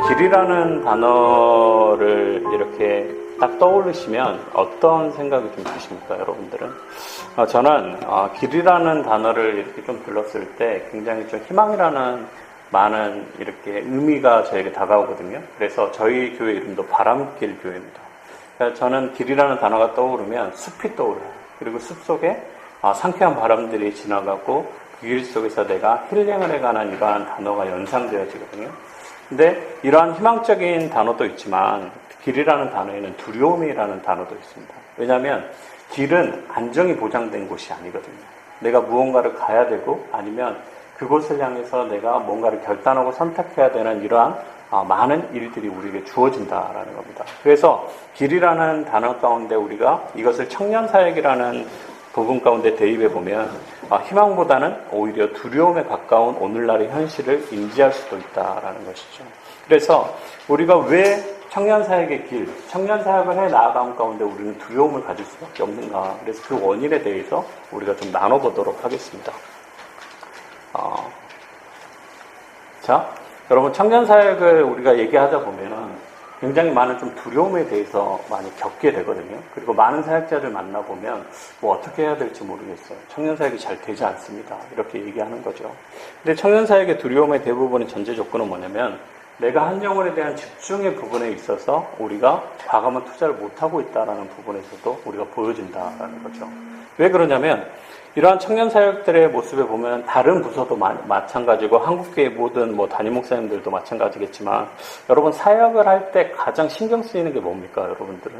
길이라는 단어를 이렇게 딱 떠올리시면 어떤 생각이 좀 드십니까, 여러분들은? 저는 길이라는 단어를 이렇게 좀 들었을 때 굉장히 좀 희망이라는 많은 이렇게 의미가 저에게 다가오거든요. 그래서 저희 교회 이름도 바람길 교회입니다. 그러니까 저는 길이라는 단어가 떠오르면 숲이 떠올라요. 그리고 숲 속에 상쾌한 바람들이 지나가고 그 길 속에서 내가 힐링을 해가는 이러한 단어가 연상되어지거든요. 근데 이러한 희망적인 단어도 있지만 길이라는 단어에는 두려움이라는 단어도 있습니다. 왜냐하면 길은 안정이 보장된 곳이 아니거든요. 내가 무언가를 가야 되고 아니면 그곳을 향해서 내가 뭔가를 결단하고 선택해야 되는 이러한 많은 일들이 우리에게 주어진다라는 겁니다. 그래서 길이라는 단어 가운데 우리가 이것을 청년사역이라는 부분 가운데 대입해 보면 희망보다는 오히려 두려움에 가까운 오늘날의 현실을 인지할 수도 있다라는 것이죠. 그래서 우리가 왜 청년사역의 길, 청년사역을 해 나아가는 가운데 우리는 두려움을 가질 수밖에 없는가. 그래서 그 원인에 대해서 우리가 좀 나눠보도록 하겠습니다. 자, 여러분 청년사역을 우리가 얘기하다 보면은 굉장히 많은 좀 두려움에 대해서 많이 겪게 되거든요. 그리고 많은 사역자들 만나보면 뭐 어떻게 해야 될지 모르겠어요. 청년사역이 잘 되지 않습니다. 이렇게 얘기하는 거죠. 근데 청년사역의 두려움의 대부분의 전제 조건은 뭐냐면 내가 한 영혼에 대한 집중의 부분에 있어서 우리가 과감한 투자를 못하고 있다는 부분에서도 우리가 보여진다라는 거죠. 왜 그러냐면 이러한 청년 사역들의 모습에 보면 다른 부서도 마찬가지고 한국교회 모든 담임 목사님들도 마찬가지겠지만 여러분 사역을 할 때 가장 신경 쓰이는 게 뭡니까 여러분들은?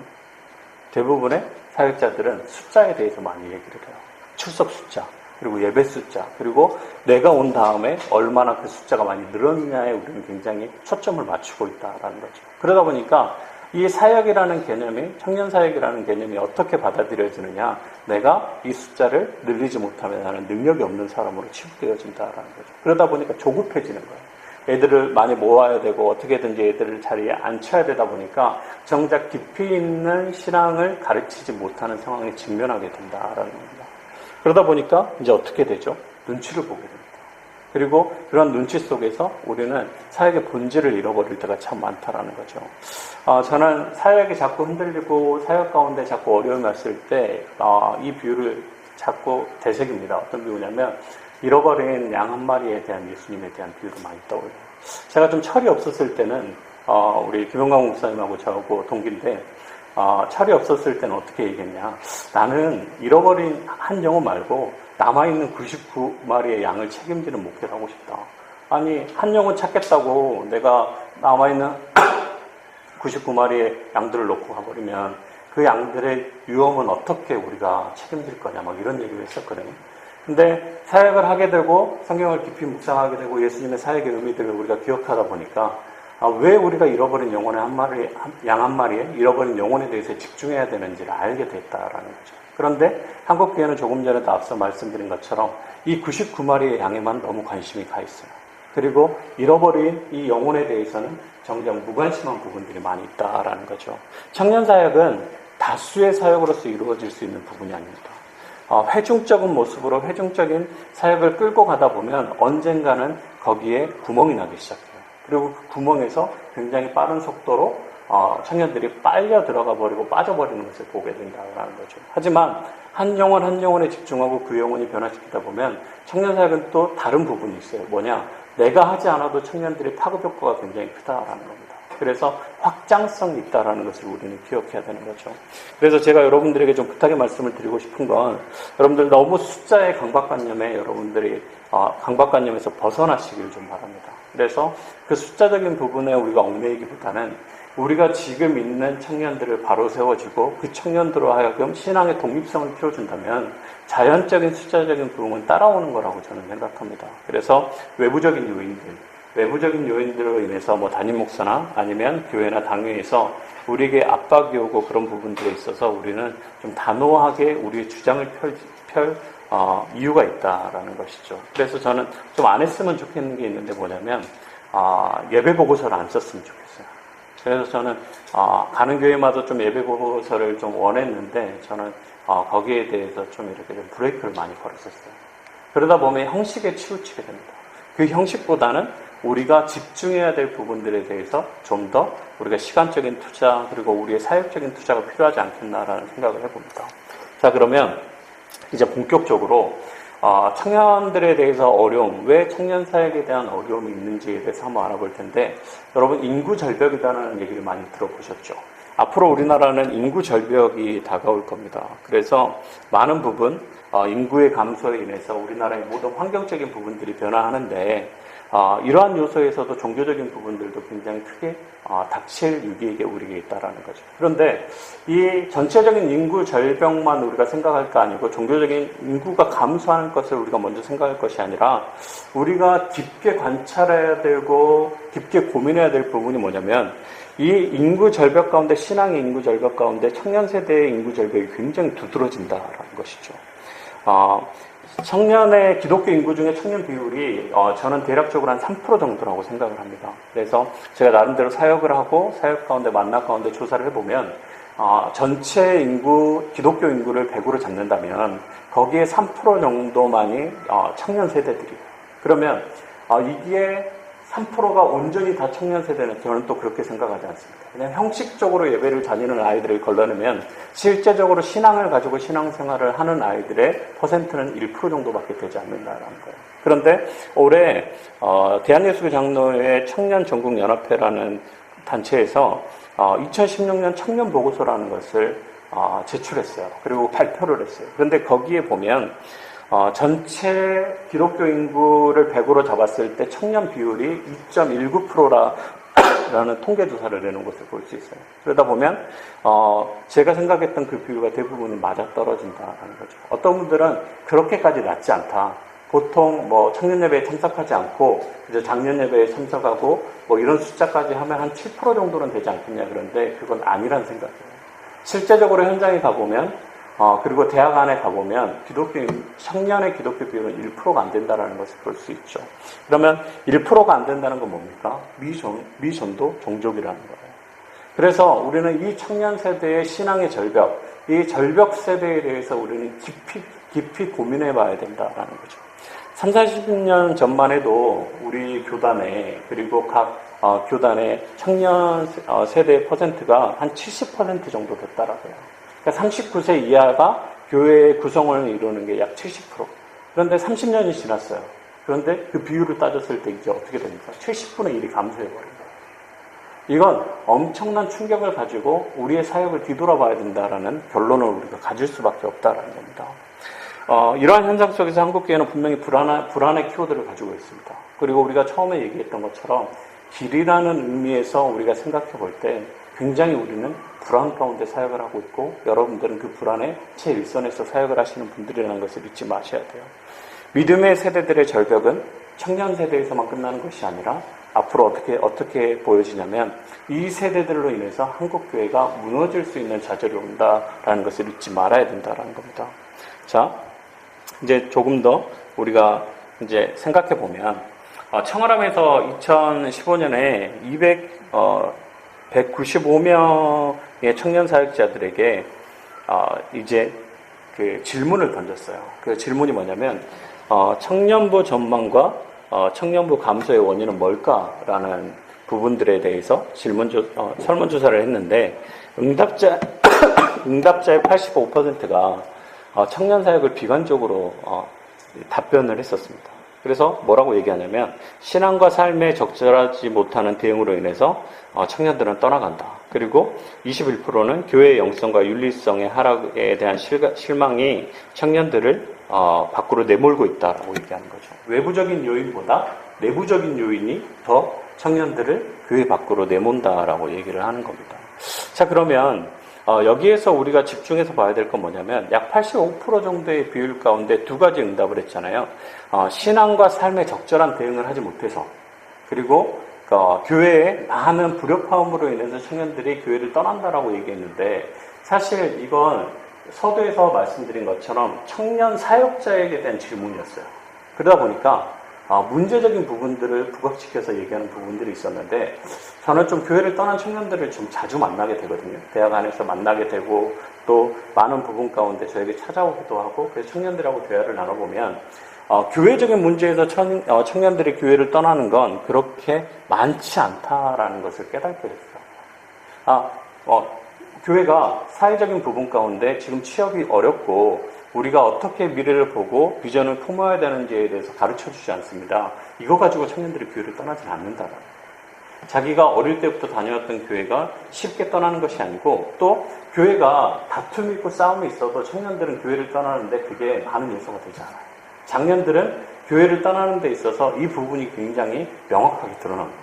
대부분의 사역자들은 숫자에 대해서 많이 얘기를 해요. 출석 숫자, 그리고 예배 숫자, 그리고 내가 온 다음에 얼마나 그 숫자가 많이 늘었느냐에 우리는 굉장히 초점을 맞추고 있다라는 거죠. 그러다 보니까 이 사역이라는 개념이, 청년 사역이라는 개념이 어떻게 받아들여지느냐, 내가 이 숫자를 늘리지 못하면 나는 능력이 없는 사람으로 취급되어진다라는 거죠. 그러다 보니까 조급해지는 거예요. 애들을 많이 모아야 되고 어떻게든지 애들을 자리에 앉혀야 되다 보니까 정작 깊이 있는 신앙을 가르치지 못하는 상황에 직면하게 된다라는 겁니다. 그러다 보니까 이제 어떻게 되죠? 눈치를 보게 됩니다. 그리고 그런 눈치 속에서 우리는 사역의 본질을 잃어버릴 때가 참 많다라는 거죠. 저는 사역이 자꾸 흔들리고 사역 가운데 자꾸 어려움이 왔을 때 이 비유를 자꾸 되새깁니다. 어떤 비유냐면 잃어버린 양 한 마리에 대한 예수님에 대한 비유를 많이 떠올려요. 제가 좀 철이 없었을 때는 우리 김영광 목사님하고 저하고 동기인데 철이 없었을 때는 어떻게 얘기했냐. 나는 잃어버린 한 영혼 말고 남아있는 99마리의 양을 책임지는 목회를 하고 싶다. 아니 한 영혼 찾겠다고 내가 남아있는 99마리의 양들을 놓고 가버리면 그 양들의 위험은 어떻게 우리가 책임질 거냐 막 이런 얘기를 했었거든요. 근데 사역을 하게 되고 성경을 깊이 묵상하게 되고 예수님의 사역의 의미들을 우리가 기억하다 보니까 왜 우리가 잃어버린 영혼의 양 한 마리에 잃어버린 영혼에 대해서 집중해야 되는지를 알게 됐다라는 거죠. 그런데 한국교회는 조금 전에도 앞서 말씀드린 것처럼 이 99마리의 양에만 너무 관심이 가 있어요. 그리고 잃어버린 이 영혼에 대해서는 정작 무관심한 부분들이 많이 있다라는 거죠. 청년사역은 다수의 사역으로서 이루어질 수 있는 부분이 아닙니다. 회중적인 모습으로 회중적인 사역을 끌고 가다 보면 언젠가는 거기에 구멍이 나기 시작해요. 그리고 그 구멍에서 굉장히 빠른 속도로 청년들이 빨려 들어가 버리고 빠져버리는 것을 보게 된다는 거죠. 하지만 한 영혼 한 영혼에 집중하고 그 영혼이 변화시키다 보면 청년사역은 또 다른 부분이 있어요. 뭐냐? 내가 하지 않아도 청년들의 파급 효과가 굉장히 크다라는 겁니다. 그래서 확장성이 있다라는 것을 우리는 기억해야 되는 거죠. 그래서 제가 여러분들에게 좀 부탁의 말씀을 드리고 싶은 건 여러분들 너무 숫자의 강박관념에 여러분들이 강박관념에서 벗어나시길 좀 바랍니다. 그래서 그 숫자적인 부분에 우리가 얽매이기보다는 우리가 지금 있는 청년들을 바로 세워주고 그 청년들로 하여금 신앙의 독립성을 키워준다면 자연적인 숫자적인 부분은 따라오는 거라고 저는 생각합니다. 그래서 외부적인 요인들로 인해서 담임 목사나 아니면 교회나 당회에서 우리에게 압박이 오고 그런 부분들에 있어서 우리는 좀 단호하게 우리의 주장을 펼 이유가 있다라는 것이죠. 그래서 저는 좀 안 했으면 좋겠는 게 있는데 뭐냐면 예배 보고서를 안 썼으면 좋겠어요. 그래서 저는 가는 교회마다 좀 예배 보고서를 좀 원했는데 저는 거기에 대해서 좀 이렇게 좀 브레이크를 많이 걸었었어요. 그러다 보면 형식에 치우치게 됩니다. 그 형식보다는 우리가 집중해야 될 부분들에 대해서 좀 더 우리가 시간적인 투자 그리고 우리의 사역적인 투자가 필요하지 않겠나라는 생각을 해봅니다. 자, 그러면 이제 본격적으로 청년들에 대해서 어려움, 왜 청년 사역에 대한 어려움이 있는지에 대해서 한번 알아볼 텐데, 여러분 인구 절벽이라는 얘기를 많이 들어보셨죠? 앞으로 우리나라는 인구 절벽이 다가올 겁니다. 그래서 많은 부분 인구의 감소에 인해서 우리나라의 모든 환경적인 부분들이 변화하는데, 이러한 요소에서도 종교적인 부분들도 굉장히 크게 닥칠 위기에 우리가 있다라는 거죠. 그런데 이 전체적인 인구 절벽만 우리가 생각할 거 아니고 종교적인 인구가 감소하는 것을 우리가 먼저 생각할 것이 아니라 우리가 깊게 관찰해야 되고 깊게 고민해야 될 부분이 뭐냐면, 이 인구 절벽 가운데, 신앙의 인구 절벽 가운데 청년 세대의 인구 절벽이 굉장히 두드러진다라는 것이죠. 청년의 기독교 인구 중에 청년 비율이 저는 대략적으로 한 3% 정도라고 생각을 합니다. 그래서 제가 나름대로 사역을 하고 사역 가운데 만나 가운데 조사를 해보면 전체 인구, 기독교 인구를 100으로 잡는다면 거기에 3% 정도만이 청년 세대들이에요. 그러면 이게 3%가 온전히 다 청년 세대는 저는 또 그렇게 생각하지 않습니다. 그냥 형식적으로 예배를 다니는 아이들을 걸러내면 실제적으로 신앙을 가지고 신앙생활을 하는 아이들의 퍼센트는 1% 정도밖에 되지 않는다라는 거예요. 그런데 올해 대한예수교 장로회 청년전국연합회라는 단체에서 2016년 청년 보고서라는 것을 제출했어요. 그리고 발표를 했어요. 그런데 거기에 보면 전체 기독교 인구를 100으로 잡았을 때 청년 비율이 2.19%라는 통계조사를 내놓은 것을 볼 수 있어요. 그러다 보면 제가 생각했던 그 비율과 대부분이 맞아떨어진다는 거죠. 어떤 분들은 그렇게까지 낮지 않다. 보통 청년 예배에 참석하지 않고 이제 작년 예배에 참석하고 이런 숫자까지 하면 한 7% 정도는 되지 않겠냐. 그런데 그건 아니란 생각이에요. 실제적으로 현장에 가보면 그리고 대학 안에 가보면 청년의 기독교 비율은 1%가 안 된다는 것을 볼 수 있죠. 그러면 1%가 안 된다는 건 뭡니까? 미전도 종족이라는 거예요. 그래서 우리는 이 청년 세대의 신앙의 절벽, 이 절벽 세대에 대해서 우리는 깊이 고민해 봐야 된다는 거죠. 30-40년 전만 해도 우리 교단에, 그리고 각 교단의 청년 세대의 퍼센트가 한 70% 정도 됐다라고요. 그러니까 39세 이하가 교회의 구성원을 이루는 게 약 70%. 그런데 30년이 지났어요. 그런데 그 비율을 따졌을 때 이제 어떻게 됩니까? 70분의 1이 감소해버린 거예요. 이건 엄청난 충격을 가지고 우리의 사역을 뒤돌아봐야 된다라는 결론을 우리가 가질 수밖에 없다라는 겁니다. 이러한 현상 속에서 한국교회는 분명히 불안의 키워드를 가지고 있습니다. 그리고 우리가 처음에 얘기했던 것처럼 길이라는 의미에서 우리가 생각해 볼 때 굉장히 우리는 불안 가운데 사역을 하고 있고, 여러분들은 그 불안에 최일선에서 사역을 하시는 분들이라는 것을 잊지 마셔야 돼요. 믿음의 세대들의 절벽은 청년 세대에서만 끝나는 것이 아니라 앞으로 어떻게 보여지냐면 이 세대들로 인해서 한국교회가 무너질 수 있는 자절이 온다라는 것을 잊지 말아야 된다라는 겁니다. 자, 이제 조금 더 우리가 이제 생각해 보면 청월함에서 2015년에 195명의 청년 사역자들에게 이제 그 질문을 던졌어요. 그 질문이 뭐냐면 청년부 전망과 청년부 감소의 원인은 뭘까라는 부분들에 대해서 설문조사를 했는데 응답자의 85%가 청년 사역을 비관적으로 답변을 했었습니다. 그래서 뭐라고 얘기하냐면 신앙과 삶에 적절하지 못하는 대응으로 인해서 청년들은 떠나간다. 그리고 21%는 교회의 영성과 윤리성의 하락에 대한 실망이 청년들을 밖으로 내몰고 있다라고 얘기하는 거죠. 외부적인 요인보다 내부적인 요인이 더 청년들을 교회 밖으로 내몬다라고 얘기를 하는 겁니다. 자, 그러면 여기에서 우리가 집중해서 봐야 될 건 뭐냐면 약 85% 정도의 비율 가운데 두 가지 응답을 했잖아요. 신앙과 삶에 적절한 대응을 하지 못해서, 그리고 교회에 많은 불협화음으로 인해서 청년들이 교회를 떠난다라고 얘기했는데, 사실 이건 서두에서 말씀드린 것처럼 청년 사역자에게 대한 질문이었어요. 그러다 보니까 문제적인 부분들을 부각시켜서 얘기하는 부분들이 있었는데, 저는 좀 교회를 떠난 청년들을 좀 자주 만나게 되거든요. 대학 안에서 만나게 되고 또 많은 부분 가운데 저에게 찾아오기도 하고, 그래서 청년들하고 대화를 나눠보면 교회적인 문제에서 청년들이 교회를 떠나는 건 그렇게 많지 않다라는 것을 깨닫게 됐어요. 교회가 사회적인 부분 가운데 지금 취업이 어렵고 우리가 어떻게 미래를 보고 비전을 품어야 되는지에 대해서 가르쳐주지 않습니다. 이거 가지고 청년들이 교회를 떠나지 않는다라는 거예요. 자기가 어릴 때부터 다녀왔던 교회가 쉽게 떠나는 것이 아니고 또 교회가 다툼이 있고 싸움이 있어도 청년들은 교회를 떠나는데 그게 많은 요소가 되지 않아요. 장년들은 교회를 떠나는 데 있어서 이 부분이 굉장히 명확하게 드러납니다.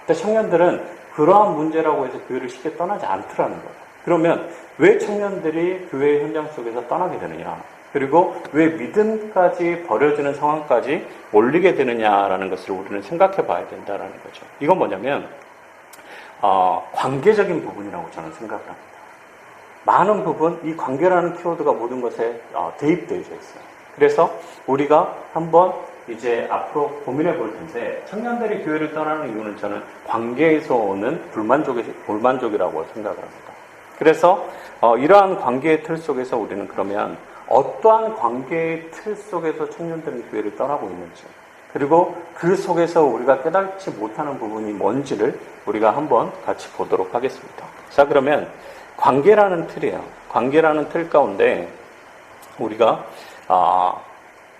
근데 청년들은 그러한 문제라고 해서 교회를 쉽게 떠나지 않더라는 거예요. 그러면 왜 청년들이 교회 현장 속에서 떠나게 되느냐? 그리고 왜 믿음까지 버려지는 상황까지 몰리게 되느냐라는 것을 우리는 생각해 봐야 된다는 거죠. 이건 뭐냐면 관계적인 부분이라고 저는 생각을 합니다. 많은 부분, 이 관계라는 키워드가 모든 것에 대입되어 있어요. 그래서 우리가 한번 이제 앞으로 고민해 볼 텐데 청년들이 교회를 떠나는 이유는 저는 관계에서 오는 불만족이라고 생각을 합니다. 그래서 이러한 관계의 틀 속에서 우리는 그러면 어떠한 관계의 틀 속에서 청년들은 교회를 떠나고 있는지 그리고 그 속에서 우리가 깨닫지 못하는 부분이 뭔지를 우리가 한번 같이 보도록 하겠습니다. 자, 그러면 관계라는 틀이에요. 관계라는 틀 가운데 우리가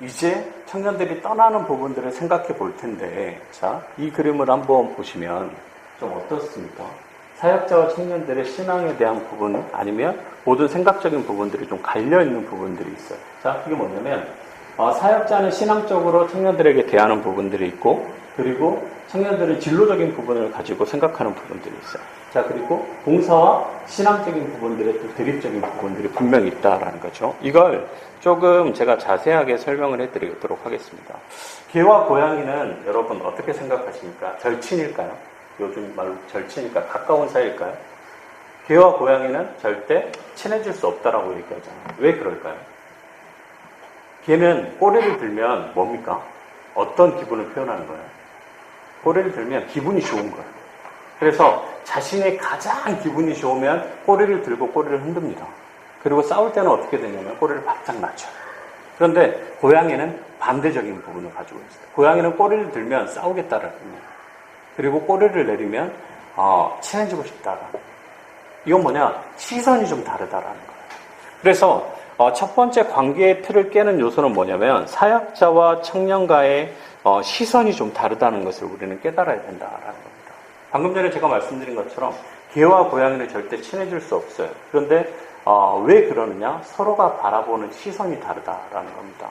이제 청년들이 떠나는 부분들을 생각해 볼 텐데, 자, 이 그림을 한번 보시면 좀 어떻습니까? 사역자와 청년들의 신앙에 대한 부분 아니면 모든 생각적인 부분들이 좀 갈려있는 부분들이 있어요. 자, 그게 뭐냐면 사역자는 신앙적으로 청년들에게 대하는 부분들이 있고 그리고 청년들은 진로적인 부분을 가지고 생각하는 부분들이 있어요. 자, 그리고 봉사와 신앙적인 부분들의 또 대립적인 부분들이 분명히 있다라는 거죠. 이걸 조금 제가 자세하게 설명을 해드리도록 하겠습니다. 개와 고양이는 여러분 어떻게 생각하십니까? 절친일까요? 요즘 말로 절친일까? 가까운 사이일까요? 개와 고양이는 절대 친해질 수 없다라고 얘기하잖아요. 왜 그럴까요? 개는 꼬리를 들면 뭡니까? 어떤 기분을 표현하는 거예요? 꼬리를 들면 기분이 좋은 거예요. 그래서 자신이 가장 기분이 좋으면 꼬리를 들고 꼬리를 흔듭니다. 그리고 싸울 때는 어떻게 되냐면 꼬리를 바짝 낮춰요. 그런데 고양이는 반대적인 부분을 가지고 있어요. 고양이는 꼬리를 들면 싸우겠다라는 거예요. 그리고 꼬리를 내리면 친해지고 싶다라는 거예요. 이건 뭐냐? 시선이 좀 다르다라는 거예요. 그래서 첫 번째 관계의 틀을 깨는 요소는 뭐냐면 사역자와 청년과의 시선이 좀 다르다는 것을 우리는 깨달아야 된다라는 겁니다. 방금 전에 제가 말씀드린 것처럼 개와 고양이는 절대 친해질 수 없어요. 그런데 왜 그러느냐? 서로가 바라보는 시선이 다르다라는 겁니다.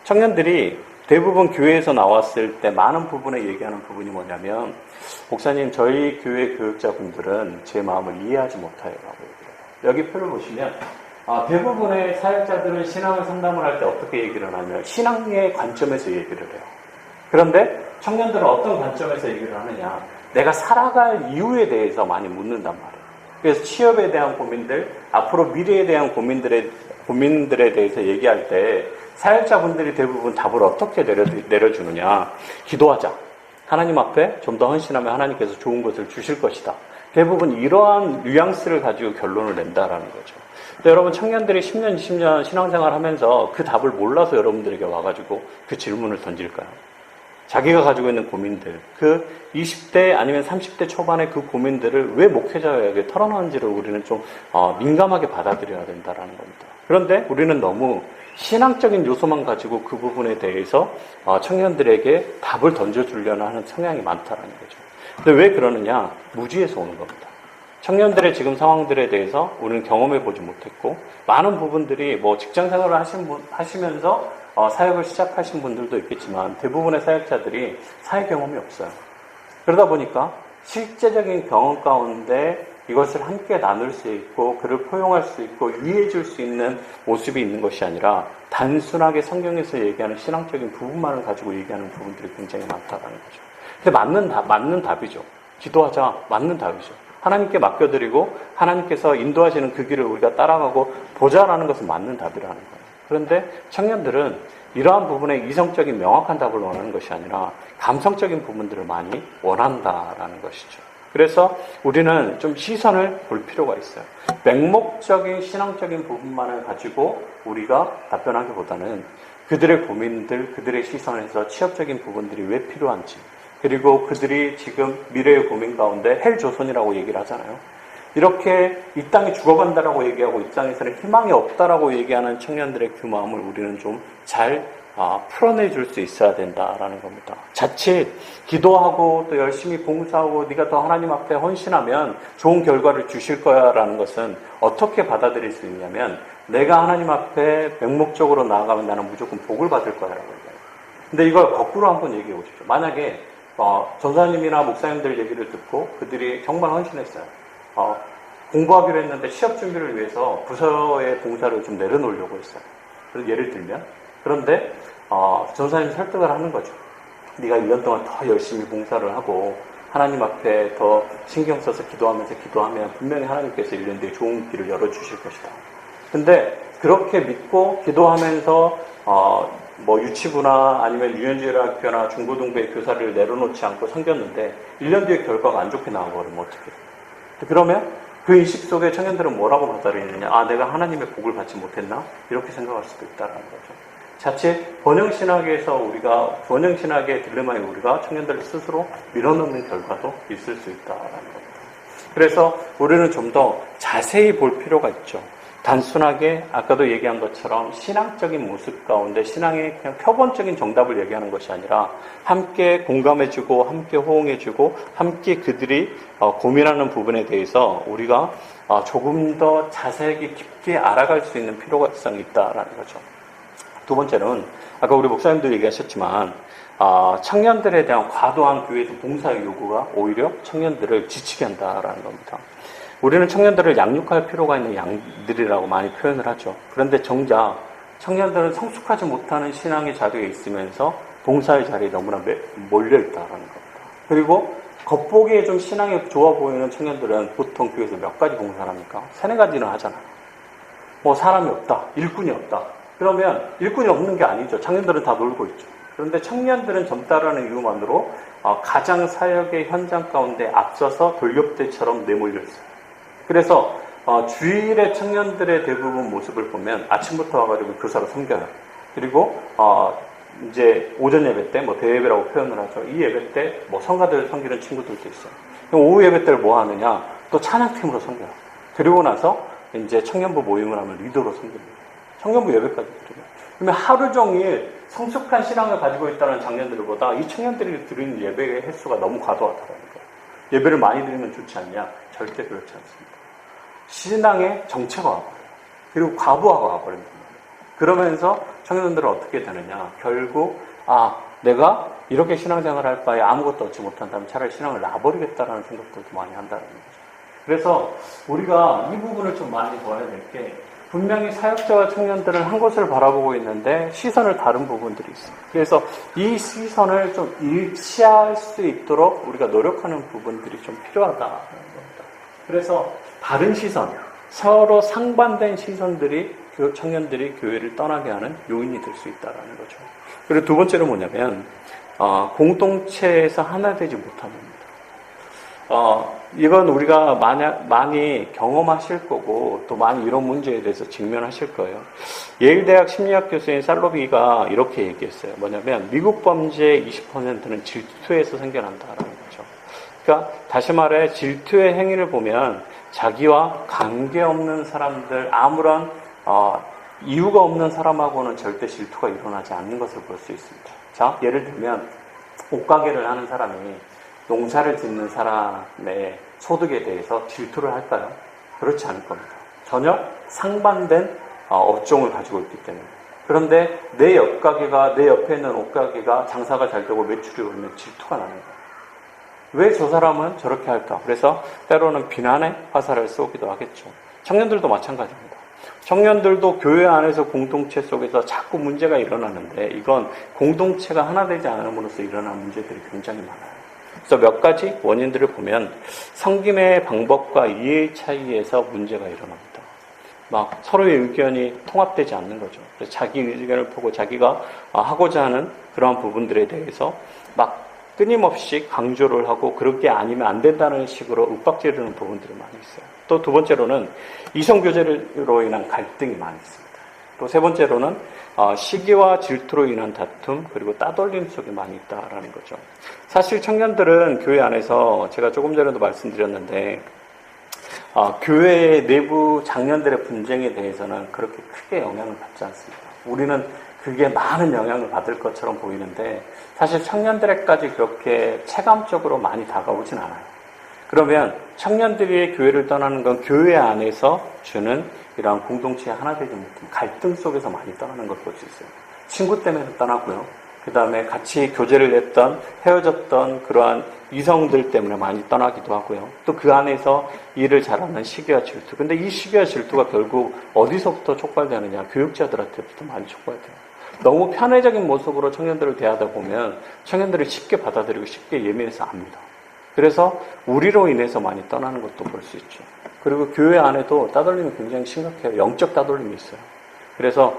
청년들이 대부분 교회에서 나왔을 때 많은 부분에 얘기하는 부분이 뭐냐면 목사님, 저희 교회 교육자분들은 제 마음을 이해하지 못해요 라고 얘기해요. 여기 표를 보시면 대부분의 사역자들은 신앙을 상담을 할 때 어떻게 얘기를 하냐면 신앙의 관점에서 얘기를 해요. 그런데 청년들은 어떤 관점에서 얘기를 하느냐? 내가 살아갈 이유에 대해서 많이 묻는단 말이에요. 그래서 취업에 대한 고민들, 앞으로 미래에 대한 고민들에 대해서 얘기할 때 사역자분들이 대부분 답을 어떻게 내려주느냐? 기도하자. 하나님 앞에 좀 더 헌신하면 하나님께서 좋은 것을 주실 것이다. 대부분 이러한 뉘앙스를 가지고 결론을 낸다라는 거죠. 근데 여러분, 청년들이 10년, 20년 신앙생활 하면서 그 답을 몰라서 여러분들에게 와가지고 그 질문을 던질까요? 자기가 가지고 있는 고민들, 그 20대 아니면 30대 초반의 그 고민들을 왜 목회자에게 털어놓은지를 우리는 좀 민감하게 받아들여야 된다라는 겁니다. 그런데 우리는 너무 신앙적인 요소만 가지고 그 부분에 대해서 청년들에게 답을 던져주려는 하는 성향이 많다라는 거죠. 근데 왜 그러느냐? 무지에서 오는 겁니다. 청년들의 지금 상황들에 대해서 우리는 경험해 보지 못했고 많은 부분들이 뭐 직장 생활을 하시면서 사역을 시작하신 분들도 있겠지만 대부분의 사역자들이 사회 경험이 없어요. 그러다 보니까 실제적인 경험 가운데 이것을 함께 나눌 수 있고 그를 포용할 수 있고 이해해 줄 수 있는 모습이 있는 것이 아니라 단순하게 성경에서 얘기하는 신앙적인 부분만을 가지고 얘기하는 부분들이 굉장히 많다는 거죠. 근데 맞는 답이죠. 기도하자. 맞는 답이죠. 하나님께 맡겨드리고 하나님께서 인도하시는 그 길을 우리가 따라가고 보자라는 것은 맞는 답이라는 거예요. 그런데 청년들은 이러한 부분에 이성적인 명확한 답을 원하는 것이 아니라 감성적인 부분들을 많이 원한다라는 것이죠. 그래서 우리는 좀 시선을 볼 필요가 있어요. 맹목적인 신앙적인 부분만을 가지고 우리가 답변하기보다는 그들의 고민들, 그들의 시선에서 취업적인 부분들이 왜 필요한지, 그리고 그들이 지금 미래의 고민 가운데 헬조선이라고 얘기를 하잖아요. 이렇게 이 땅이 죽어간다라고 얘기하고 이 땅에서는 희망이 없다라고 얘기하는 청년들의 그 마음을 우리는 좀 잘 풀어내줄 수 있어야 된다라는 겁니다. 자칫 기도하고 또 열심히 봉사하고 네가 더 하나님 앞에 헌신하면 좋은 결과를 주실 거야 라는 것은 어떻게 받아들일 수 있냐면, 내가 하나님 앞에 맹목적으로 나아가면 나는 무조건 복을 받을 거야 라고 얘기해요. 근데 이걸 거꾸로 한번 얘기해 보십시오. 만약에 전사님이나 목사님들 얘기를 듣고 그들이 정말 헌신했어요. 공부하기로 했는데 취업 준비를 위해서 부서의 봉사를 좀 내려놓으려고 했어요. 그래서 예를 들면, 그런데 전사님이 설득을 하는 거죠. 네가 1년 동안 더 열심히 봉사를 하고 하나님 앞에 더 신경 써서 기도하면 분명히 하나님께서 1년 뒤에 좋은 길을 열어주실 것이다. 근데 그렇게 믿고 기도하면서 유치부나 아니면 유년지회학교나 중고등부의 교사를 내려놓지 않고 섬겼는데 1년 뒤에 결과가 안 좋게 나와버리면 어떻게 해요? 그러면 그 인식 속에 청년들은 뭐라고 받아들이느냐? 내가 하나님의 복을 받지 못했나? 이렇게 생각할 수도 있다는 거죠. 자칫 번영신학의 딜레마에 우리가 청년들을 스스로 밀어넣는 결과도 있을 수 있다는 겁니다. 그래서 우리는 좀 더 자세히 볼 필요가 있죠. 단순하게 아까도 얘기한 것처럼 신앙적인 모습 가운데 신앙의 그냥 표본적인 정답을 얘기하는 것이 아니라 함께 공감해주고 함께 호응해주고 함께 그들이 고민하는 부분에 대해서 우리가 조금 더 자세하게 깊게 알아갈 수 있는 필요성이 있다라는 거죠. 두 번째는 아까 우리 목사님도 얘기하셨지만 청년들에 대한 과도한 교회에서 봉사의 요구가 오히려 청년들을 지치게 한다라는 겁니다. 우리는 청년들을 양육할 필요가 있는 양들이라고 많이 표현을 하죠. 그런데 정작 청년들은 성숙하지 못하는 신앙의 자리에 있으면서 봉사의 자리에 너무나 몰려있다라는 겁니다. 그리고 겉보기에 좀 신앙이 좋아 보이는 청년들은 보통 교회에서 몇 가지 봉사를 합니까? 3-4가지는 하잖아요. 사람이 없다, 일꾼이 없다. 그러면 일꾼이 없는 게 아니죠. 청년들은 다 놀고 있죠. 그런데 청년들은 젊다라는 이유만으로 가장 사역의 현장 가운데 앞서서 돌격대처럼 내몰려 있어요. 그래서 주일에 청년들의 대부분 모습을 보면 아침부터 와가지고 교사로 섬겨요. 그리고 이제 오전 예배 때 대예배라고 표현을 하죠. 이 예배 때 성가대를 섬기는 친구들도 있어요. 오후 예배 때를 뭐 하느냐? 또 찬양팀으로 섬겨요. 그리고 나서 이제 청년부 모임을 하면 리더로 섬깁니다. 청년부 예배까지 드려요. 그러면 하루 종일 성숙한 신앙을 가지고 있다는 장년들보다 이 청년들이 드리는 예배의 횟수가 너무 과도하다는 거예요. 예배를 많이 드리면 좋지 않냐? 절대 그렇지 않습니다. 신앙의 정체가 와버려요. 그리고 과부하가 와버립니다. 그러면서 청년들은 어떻게 되느냐? 결국 내가 이렇게 신앙생활을 할 바에 아무것도 얻지 못한다면 차라리 신앙을 놔버리겠다라는 생각들도 많이 한다는 거죠. 그래서 우리가 이 부분을 좀 많이 봐야 될 게, 분명히 사역자와 청년들은 한 곳을 바라보고 있는데 시선을 다른 부분들이 있어요. 그래서 이 시선을 좀 일치할 수 있도록 우리가 노력하는 부분들이 좀 필요하다는 겁니다. 그래서 다른 시선, 서로 상반된 시선들이 청년들이 교회를 떠나게 하는 요인이 될 수 있다는 거죠. 그리고 두 번째는 뭐냐면 공동체에서 하나 되지 못합니다. 이건 우리가 많이 경험하실 거고 또 많이 이런 문제에 대해서 직면하실 거예요. 예일대학 심리학 교수인 살로비가 이렇게 얘기했어요. 뭐냐면 미국 범죄의 20%는 질투에서 생겨난다라는 거죠. 그러니까 다시 말해 질투의 행위를 보면 자기와 관계없는 사람들, 아무런 이유가 없는 사람하고는 절대 질투가 일어나지 않는 것을 볼 수 있습니다. 자, 예를 들면 옷가게를 하는 사람이 농사를 짓는 사람의 소득에 대해서 질투를 할까요? 그렇지 않을 겁니다. 전혀 상반된 업종을 가지고 있기 때문에. 그런데 내 옆에 있는 옷가게가 장사가 잘 되고 매출이 오르면 질투가 나는 거예요. 왜 저 사람은 저렇게 할까? 그래서 때로는 비난의 화살을 쏘기도 하겠죠. 청년들도 마찬가지입니다. 청년들도 교회 안에서 공동체 속에서 자꾸 문제가 일어나는데 이건 공동체가 하나 되지 않음으로써 일어나는 문제들이 굉장히 많아요. 그래서 몇 가지 원인들을 보면 섬김의 방법과 이해의 차이에서 문제가 일어납니다. 서로의 의견이 통합되지 않는 거죠. 그래서 자기 의견을 보고 자기가 하고자 하는 그러한 부분들에 대해서 끊임없이 강조를 하고 그렇게 아니면 안 된다는 식으로 윽박지르는 부분들이 많이 있어요. 또 두 번째로는 이성교제로 인한 갈등이 많이 있습니다. 또 세 번째로는 시기와 질투로 인한 다툼 그리고 따돌림 속에 많이 있다라는 거죠. 사실 청년들은 교회 안에서 제가 조금 전에도 말씀드렸는데 교회 내부 장년들의 분쟁에 대해서는 그렇게 크게 영향을 받지 않습니다. 우리는 그게 많은 영향을 받을 것처럼 보이는데 사실 청년들에까지 그렇게 체감적으로 많이 다가오진 않아요. 그러면 청년들이 교회를 떠나는 건 교회 안에서 주는 이러한 공동체에 하나 되지 못한 갈등 속에서 많이 떠나는 걸 볼 수 있어요. 친구 때문에 떠나고요. 그 다음에 같이 교제를 했던 헤어졌던 그러한 이성들 때문에 많이 떠나기도 하고요. 또 그 안에서 일을 잘하는 시기와 질투. 근데 이 시기와 질투가 결국 어디서부터 촉발되느냐? 교육자들한테부터 많이 촉발돼요. 너무 편애적인 모습으로 청년들을 대하다 보면 청년들이 쉽게 받아들이고 쉽게 예민해서 압니다. 그래서 우리로 인해서 많이 떠나는 것도 볼 수 있죠. 그리고 교회 안에도 따돌림이 굉장히 심각해요. 영적 따돌림이 있어요. 그래서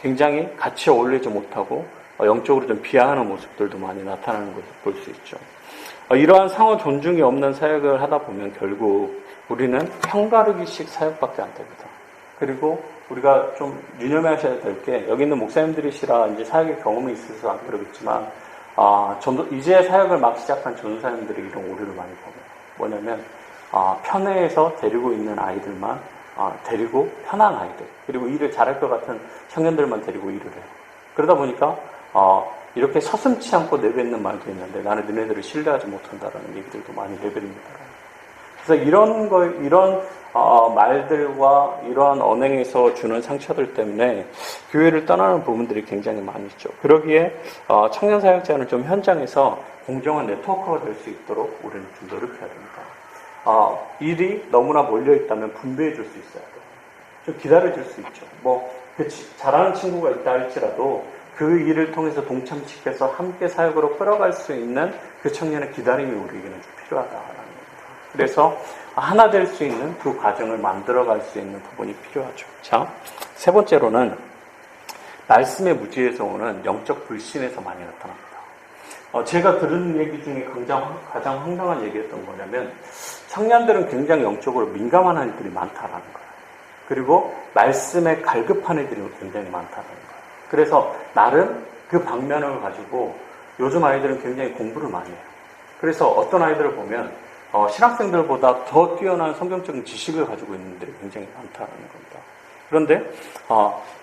굉장히 같이 어울리지 못하고 영적으로 좀 비하하는 모습들도 많이 나타나는 것을 볼 수 있죠. 이러한 상호 존중이 없는 사역을 하다 보면 결국 우리는 편가르기식 사역밖에 안 됩니다. 그리고 우리가 좀 유념하셔야 될 게 여기 있는 목사님들이시라 이제 사역의 경험이 있으셔서 안 그러겠지만 이제 사역을 막 시작한 전도사님들이 이런 오류를 많이 보면 뭐냐면 편애해서 데리고 있는 아이들만 데리고 편한 아이들 그리고 일을 잘할 것 같은 청년들만 데리고 일을 해요. 그러다 보니까 이렇게 서슴지 않고 내뱉는 말도 있는데 나는 너네들을 신뢰하지 못한다라는 얘기들도 많이 내뱉습니다. 그래서 이런 말들과 이러한 언행에서 주는 상처들 때문에 교회를 떠나는 부분들이 굉장히 많이 있죠. 그러기에 청년 사역자는 좀 현장에서 공정한 네트워크가 될 수 있도록 우리는 좀 노력해야 됩니다. 일이 너무나 몰려있다면 분배해 줄 수 있어야 돼요. 좀 기다려 줄 수 있죠. 잘하는 친구가 있다 할지라도 그 일을 통해서 동참시켜서 함께 사역으로 끌어갈 수 있는 그 청년의 기다림이 우리에게는 좀 필요하다라는 겁니다. 그래서 하나 될 수 있는 그 과정을 만들어갈 수 있는 부분이 필요하죠. 자, 세 번째로는 말씀의 무지에서 오는 영적 불신에서 많이 나타납니다. 제가 들은 얘기 중에 가장 황당한 얘기였던 뭐냐면 청년들은 굉장히 영적으로 민감한 아이들이 많다라는 거예요. 그리고 말씀에 갈급한 애들이 굉장히 많다라는 거예요. 그래서 나름 그 방면을 가지고 요즘 아이들은 굉장히 공부를 많이 해요. 그래서 어떤 아이들을 보면 신학생들보다 더 뛰어난 성경적인 지식을 가지고 있는 분들이 굉장히 많다는 겁니다. 그런데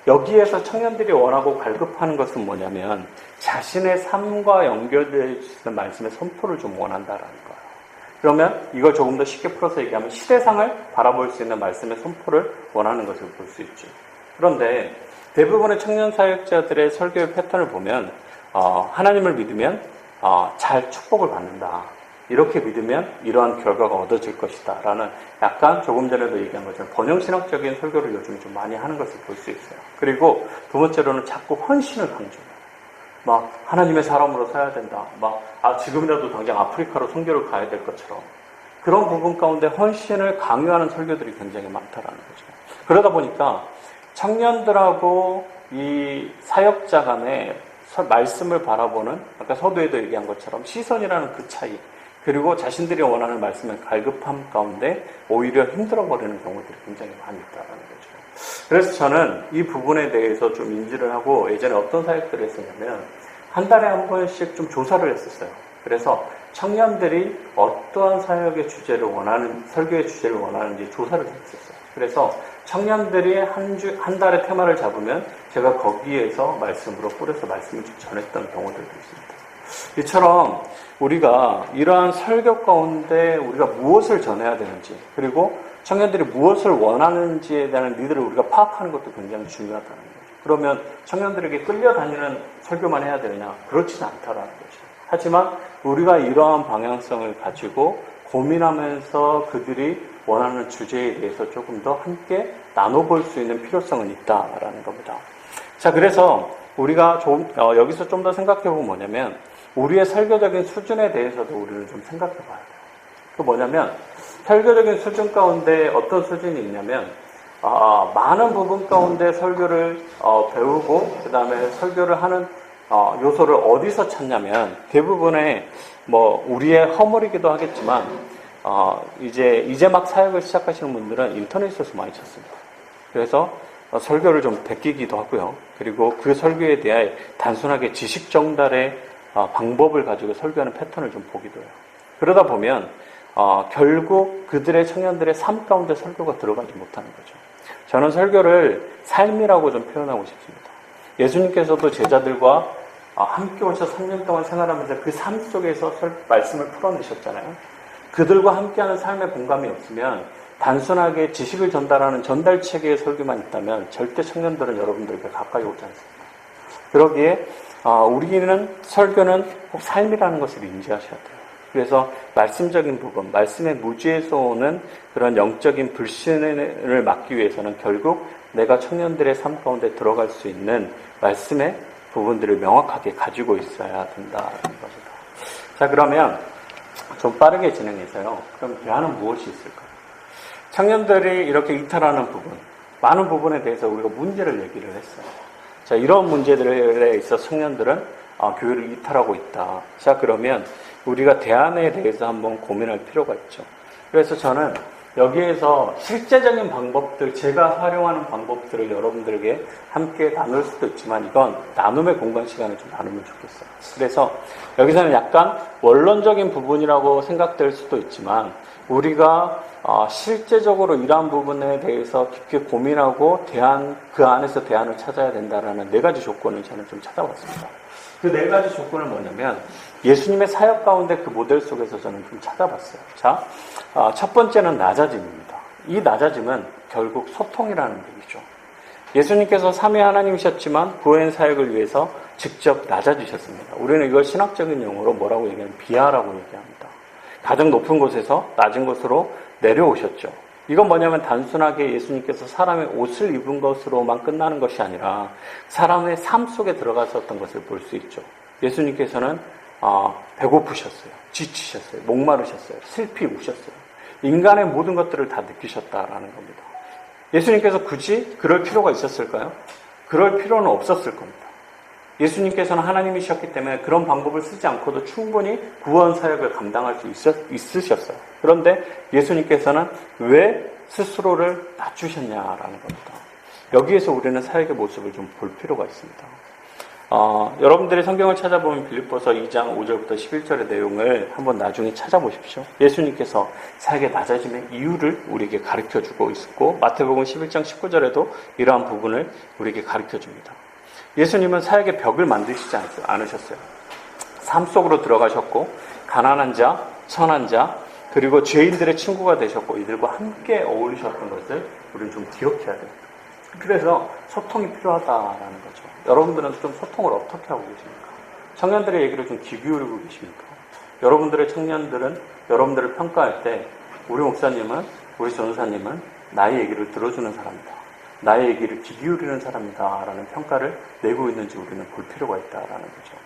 여기에서 청년들이 원하고 갈급하는 것은 뭐냐면 자신의 삶과 연결되어 있는 말씀의 선포를 좀 원한다라는 거예요. 그러면 이걸 조금 더 쉽게 풀어서 얘기하면 시대상을 바라볼 수 있는 말씀의 선포를 원하는 것을 볼 수 있죠. 그런데 대부분의 청년 사역자들의 설교의 패턴을 보면 하나님을 믿으면 잘 축복을 받는다. 이렇게 믿으면 이러한 결과가 얻어질 것이다 라는 약간 조금 전에도 얘기한 것처럼 번영신학적인 설교를 요즘 좀 많이 하는 것을 볼 수 있어요. 그리고 두 번째로는 자꾸 헌신을 강조해요. 하나님의 사람으로 서야 된다. 지금이라도 당장 아프리카로 선교를 가야 될 것처럼 그런 부분 가운데 헌신을 강요하는 설교들이 굉장히 많다라는 거죠. 그러다 보니까 청년들하고 이 사역자 간의 말씀을 바라보는 아까 서두에도 얘기한 것처럼 시선이라는 그 차이 그리고 자신들이 원하는 말씀의 갈급함 가운데 오히려 힘들어버리는 경우들이 굉장히 많이 있다는 거죠. 그래서 저는 이 부분에 대해서 좀 인지를 하고 예전에 어떤 사역들을 했었냐면 한 달에 한 번씩 좀 조사를 했었어요. 그래서 청년들이 어떠한 사역의 주제를 설교의 주제를 원하는지 조사를 했었어요. 그래서 청년들이 한 달의 테마를 잡으면 제가 거기에서 말씀으로 뿌려서 말씀을 좀 전했던 경우들도 있습니다. 이처럼 우리가 이러한 설교 가운데 우리가 무엇을 전해야 되는지 그리고 청년들이 무엇을 원하는지에 대한 니들을 우리가 파악하는 것도 굉장히 중요하다는 거죠. 그러면 청년들에게 끌려다니는 설교만 해야 되느냐? 그렇지는 않다라는 거죠. 하지만 우리가 이러한 방향성을 가지고 고민하면서 그들이 원하는 주제에 대해서 조금 더 함께 나눠볼 수 있는 필요성은 있다라는 겁니다. 자, 그래서 우리가 여기서 좀 더 생각해보면 뭐냐면 우리의 설교적인 수준에 대해서도 우리는 좀 생각해봐야 돼요. 그 뭐냐면 설교적인 수준 가운데 어떤 수준이 있냐면 많은 부분 가운데 설교를 배우고 그 다음에 설교를 하는 요소를 어디서 찾냐면 대부분의 우리의 허물이기도 하겠지만 이제 막 사역을 시작하시는 분들은 인터넷에서 많이 찾습니다. 그래서 설교를 좀 베끼기도 하고요. 그리고 그 설교에 대해 단순하게 지식 전달의 방법을 가지고 설교하는 패턴을 좀 보기도 해요. 그러다 보면 결국 그들의 청년들의 삶 가운데 설교가 들어가지 못하는 거죠. 저는 설교를 삶이라고 좀 표현하고 싶습니다. 예수님께서도 제자들과 함께 오셔 3년 동안 생활하면서 그 삶 속에서 말씀을 풀어내셨잖아요. 그들과 함께하는 삶의 공감이 없으면 단순하게 지식을 전달하는 전달체계의 설교만 있다면 절대 청년들은 여러분들께 가까이 오지 않습니다. 그러기에 우리는 설교는 꼭 삶이라는 것을 인지하셔야 돼요. 그래서 말씀적인 부분, 말씀의 무지에서 오는 그런 영적인 불신을 막기 위해서는 결국 내가 청년들의 삶 가운데 들어갈 수 있는 말씀의 부분들을 명확하게 가지고 있어야 된다는 것이다. 자, 그러면 좀 빠르게 진행해서요. 그럼 대안은 무엇이 있을까요? 청년들이 이렇게 이탈하는 부분, 많은 부분에 대해서 우리가 문제를 얘기를 했어요. 자, 이런 문제들에 있어 청년들은 교회를 이탈하고 있다. 자, 그러면 우리가 대안에 대해서 한번 고민할 필요가 있죠. 그래서 저는 여기에서 실제적인 방법들, 제가 활용하는 방법들을 여러분들에게 함께 나눌 수도 있지만 이건 나눔의 공간 시간을 좀 나누면 좋겠어요. 그래서 여기서는 약간 원론적인 부분이라고 생각될 수도 있지만 우리가 실제적으로 이러한 부분에 대해서 깊게 고민하고 그 안에서 대안을 찾아야 된다라는 4가지 조건을 저는 좀 찾아봤습니다. 그 4가지 조건은 뭐냐면 예수님의 사역 가운데 그 모델 속에서 저는 좀 찾아봤어요. 자, 첫 번째는 낮아짐입니다. 이 낮아짐은 결국 소통이라는 얘기죠. 예수님께서 삼위 하나님이셨지만 구원 사역을 위해서 직접 낮아지셨습니다. 우리는 이걸 신학적인 용어로 뭐라고 얘기하면 비하라고 얘기합니다. 가장 높은 곳에서 낮은 곳으로 내려오셨죠. 이건 뭐냐면 단순하게 예수님께서 사람의 옷을 입은 것으로만 끝나는 것이 아니라 사람의 삶 속에 들어가셨던 것을 볼 수 있죠. 예수님께서는 배고프셨어요. 지치셨어요. 목마르셨어요. 슬피 우셨어요. 인간의 모든 것들을 다 느끼셨다라는 겁니다. 예수님께서 굳이 그럴 필요가 있었을까요? 그럴 필요는 없었을 겁니다. 예수님께서는 하나님이셨기 때문에 그런 방법을 쓰지 않고도 충분히 구원 사역을 감당할 수 있으셨어요. 그런데 예수님께서는 왜 스스로를 낮추셨냐라는 겁니다. 여기에서 우리는 사역의 모습을 좀 볼 필요가 있습니다. 여러분들이 성경을 찾아보면 빌립보서 2장 5절부터 11절의 내용을 한번 나중에 찾아보십시오. 예수님께서 사역의 낮아짐의 이유를 우리에게 가르쳐주고 있었고 마태복음 11장 19절에도 이러한 부분을 우리에게 가르쳐줍니다. 예수님은 사역의 벽을 만드시지 않으셨어요. 삶 속으로 들어가셨고 가난한 자, 천한 자, 그리고 죄인들의 친구가 되셨고 이들과 함께 어울리셨던 것을 우리는 좀 기억해야 됩니다. 그래서 소통이 필요하다라는 거죠. 여러분들은 좀 소통을 어떻게 하고 계십니까? 청년들의 얘기를 좀 귀 기울이고 계십니까? 여러분들의 청년들은 여러분들을 평가할 때 우리 목사님은, 우리 전도사님은 나의 얘기를 들어주는 사람이다. 나의 얘기를 귀 기울이는 사람이다 라는 평가를 내고 있는지 우리는 볼 필요가 있다라는 거죠.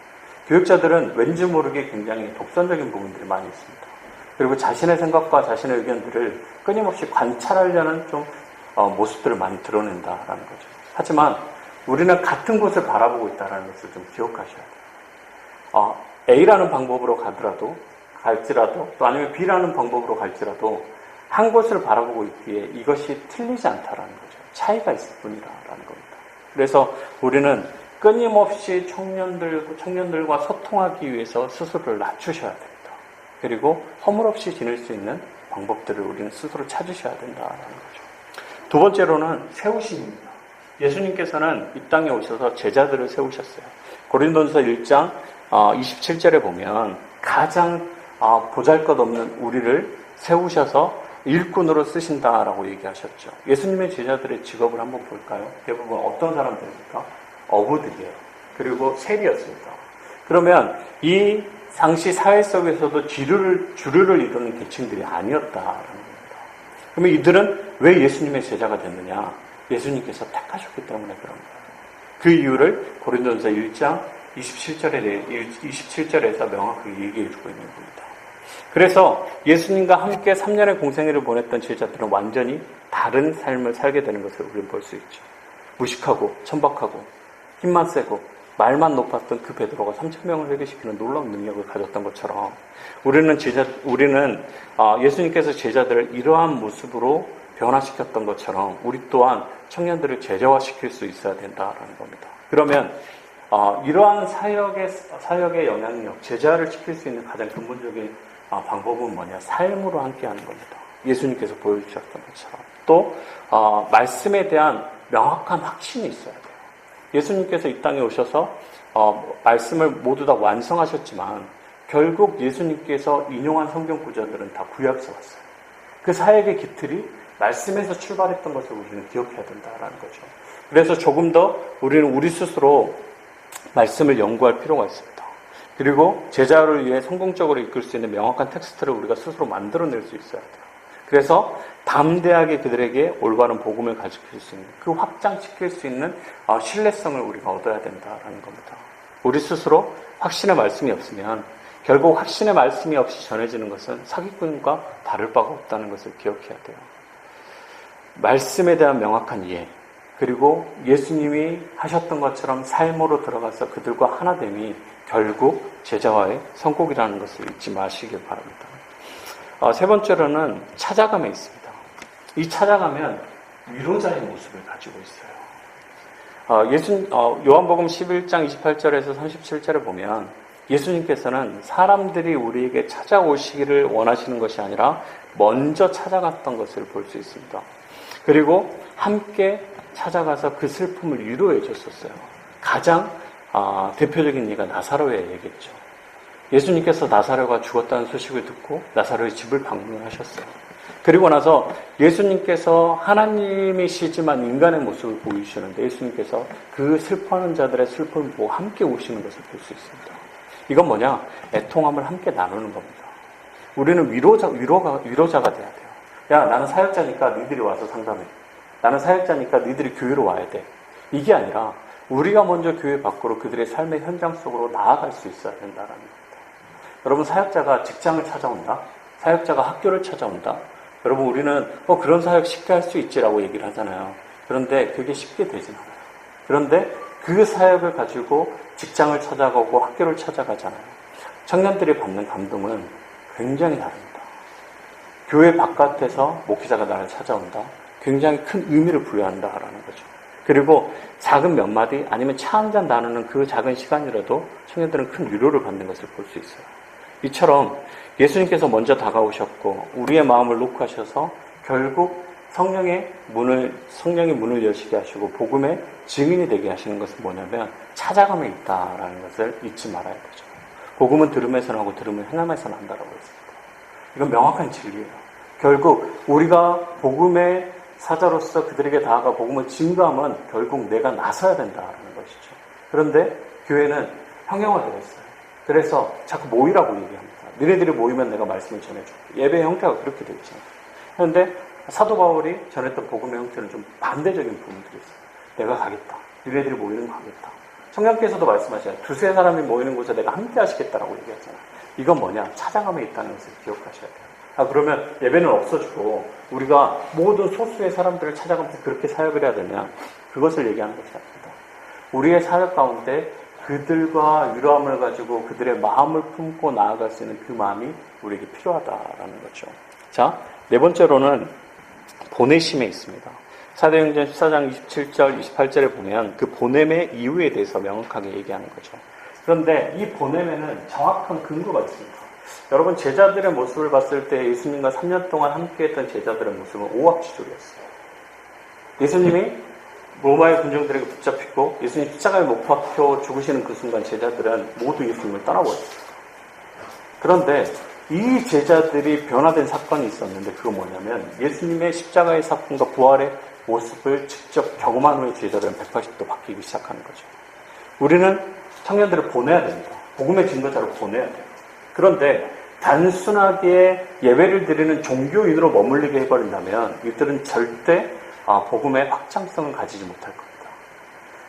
교육자들은 왠지 모르게 굉장히 독선적인 부분들이 많이 있습니다. 그리고 자신의 생각과 자신의 의견들을 끊임없이 관찰하려는 좀 모습들을 많이 드러낸다라는 거죠. 하지만 우리는 같은 곳을 바라보고 있다는 것을 좀 기억하셔야 돼요. A라는 방법으로 갈지라도 또 아니면 B라는 방법으로 갈지라도 한 곳을 바라보고 있기에 이것이 틀리지 않다라는 거죠. 차이가 있을 뿐이라는 겁니다. 그래서 우리는 끊임없이 청년들과 소통하기 위해서 스스로를 낮추셔야 됩니다. 그리고 허물없이 지낼 수 있는 방법들을 우리는 스스로 찾으셔야 된다는 거죠. 두 번째로는 세우심입니다. 예수님께서는 이 땅에 오셔서 제자들을 세우셨어요. 고린도전서 1장 27절에 보면 가장 보잘것없는 우리를 세우셔서 일꾼으로 쓰신다라고 얘기하셨죠. 예수님의 제자들의 직업을 한번 볼까요? 대부분 어떤 사람들입니까? 어부들이에요. 그리고 세리였습니다. 그러면 이 당시 사회 속에서도 주류를 이루는 계층들이 아니었다라는 겁니다. 그러면 이들은 왜 예수님의 제자가 됐느냐? 예수님께서 택하셨기 때문에 그런 거예요. 그 이유를 고린도전서 1장 27절에서 명확하게 얘기해주고 있는 겁니다. 그래서 예수님과 함께 3년의 공생애를 보냈던 제자들은 완전히 다른 삶을 살게 되는 것을 우리는 볼 수 있죠. 무식하고 천박하고 힘만 세고 말만 높았던 그 베드로가 3,000명을 회개시키는 놀라운 능력을 가졌던 것처럼 우리는 예수님께서 제자들을 이러한 모습으로 변화시켰던 것처럼 우리 또한 청년들을 제자화시킬 수 있어야 된다라는 겁니다. 그러면 이러한 사역의 영향력, 제자를 시킬 수 있는 가장 근본적인 방법은 뭐냐? 삶으로 함께하는 겁니다. 예수님께서 보여주셨던 것처럼. 또 말씀에 대한 명확한 확신이 있어야 돼요. 예수님께서 이 땅에 오셔서 말씀을 모두 다 완성하셨지만 결국 예수님께서 인용한 성경 구절들은 다 구약에서 왔어요. 그 사역의 기틀이 말씀에서 출발했던 것을 우리는 기억해야 된다라는 거죠. 그래서 조금 더 우리는 우리 스스로 말씀을 연구할 필요가 있습니다. 그리고 제자를 위해 성공적으로 이끌 수 있는 명확한 텍스트를 우리가 스스로 만들어낼 수 있어야 돼요. 그래서 담대하게 그들에게 올바른 복음을 가르칠 수 있는, 그 확장시킬 수 있는 신뢰성을 우리가 얻어야 된다라는 겁니다. 우리 스스로 확신의 말씀이 없으면 결국 확신의 말씀이 없이 전해지는 것은 사기꾼과 다를 바가 없다는 것을 기억해야 돼요. 말씀에 대한 명확한 이해, 그리고 예수님이 하셨던 것처럼 삶으로 들어가서 그들과 하나됨이 결국 제자와의 선곡이라는 것을 잊지 마시길 바랍니다. 세 번째로는 찾아감에 있습니다. 이 찾아가면 위로자의 모습을 가지고 있어요. 요한복음 11장 28절에서 37절에 보면 예수님께서는 사람들이 우리에게 찾아오시기를 원하시는 것이 아니라 먼저 찾아갔던 것을 볼 수 있습니다. 그리고 함께 찾아가서 그 슬픔을 위로해 줬었어요. 가장 대표적인 예가 나사로의 얘기겠죠. 예수님께서 나사로가 죽었다는 소식을 듣고 나사로의 집을 방문하셨어요. 그리고 나서 예수님께서 하나님이시지만 인간의 모습을 보이시는데 예수님께서 그 슬퍼하는 자들의 슬픔을 보고 함께 우시는 것을 볼 수 있습니다. 이건 뭐냐? 애통함을 함께 나누는 겁니다. 우리는 위로자가 돼야 돼요. 야, 나는 사역자니까 너희들이 와서 상담해. 나는 사역자니까 너희들이 교회로 와야 돼. 이게 아니라 우리가 먼저 교회 밖으로 그들의 삶의 현장 속으로 나아갈 수 있어야 된다는 겁니다. 여러분, 사역자가 직장을 찾아온다? 사역자가 학교를 찾아온다? 여러분, 우리는 그런 사역 쉽게 할 수 있지라고 얘기를 하잖아요. 그런데 그게 쉽게 되진 않아요. 그런데 그 사역을 가지고 직장을 찾아가고 학교를 찾아가잖아요. 청년들이 받는 감동은 굉장히 다릅니다. 교회 바깥에서 목회자가 나를 찾아온다? 굉장히 큰 의미를 부여한다라는 거죠. 그리고 작은 몇 마디 아니면 차 한잔 나누는 그 작은 시간이라도 청년들은 큰 위로를 받는 것을 볼 수 있어요. 이처럼 예수님께서 먼저 다가오셨고 우리의 마음을 놓고 하셔서 결국 성령의 문을 여시게 하시고 복음의 증인이 되게 하시는 것은 뭐냐면 찾아감에 있다라는 것을 잊지 말아야 되죠. 복음은 들음에서 나고 들음은 행함에서 난다라고 했습니다. 이건 명확한 진리예요. 결국 우리가 복음의 사자로서 그들에게 다가가 복음을 증거하면 결국 내가 나서야 된다는 것이죠. 그런데 교회는 형용화되어 있어요. 그래서 자꾸 모이라고 얘기합니다. 너네들이 모이면 내가 말씀을 전해줄게. 예배의 형태가 그렇게 되어 있잖아요. 그런데 사도 바울이 전했던 복음의 형태는 좀 반대적인 부분들이 있어요. 내가 가겠다. 너네들이 모이는 거 가겠다. 성령께서도 말씀하셔요. 두세 사람이 모이는 곳에 내가 함께 하시겠다라고 얘기하잖아요. 이건 뭐냐? 찾아감에 있다는 것을 기억하셔야 돼요. 그러면 예배는 없어지고 우리가 모든 소수의 사람들을 찾아가면서 그렇게 사역을 해야 되냐? 그것을 얘기하는 것이 아닙니다. 우리의 사역 가운데 그들과 위로함을 가지고 그들의 마음을 품고 나아갈 수 있는 그 마음이 우리에게 필요하다라는 거죠. 자, 네 번째로는 보내심에 있습니다. 사도행전 14장 27절, 28절에 보면 그 보냄의 이유에 대해서 명확하게 얘기하는 거죠. 그런데 이 보냄에는 정확한 근거가 있습니다. 여러분, 제자들의 모습을 봤을 때 예수님과 3년 동안 함께했던 제자들의 모습은 오합지졸이었어요. 예수님이 로마의 군정들에게 붙잡히고 예수님 십자가에 못 박혀 죽으시는 그 순간 제자들은 모두 예수님을 떠나버렸어요. 그런데 이 제자들이 변화된 사건이 있었는데 그거 뭐냐면 예수님의 십자가의 사건과 부활의 모습을 직접 경험한 후에 제자들은 180도 바뀌기 시작하는 거죠. 우리는 청년들을 보내야 됩니다. 복음의 증거자로 보내야 돼요. 그런데 단순하게 예배를 드리는 종교인으로 머물리게 해버린다면 이들은 절대 복음의 확장성을 가지지 못할 겁니다.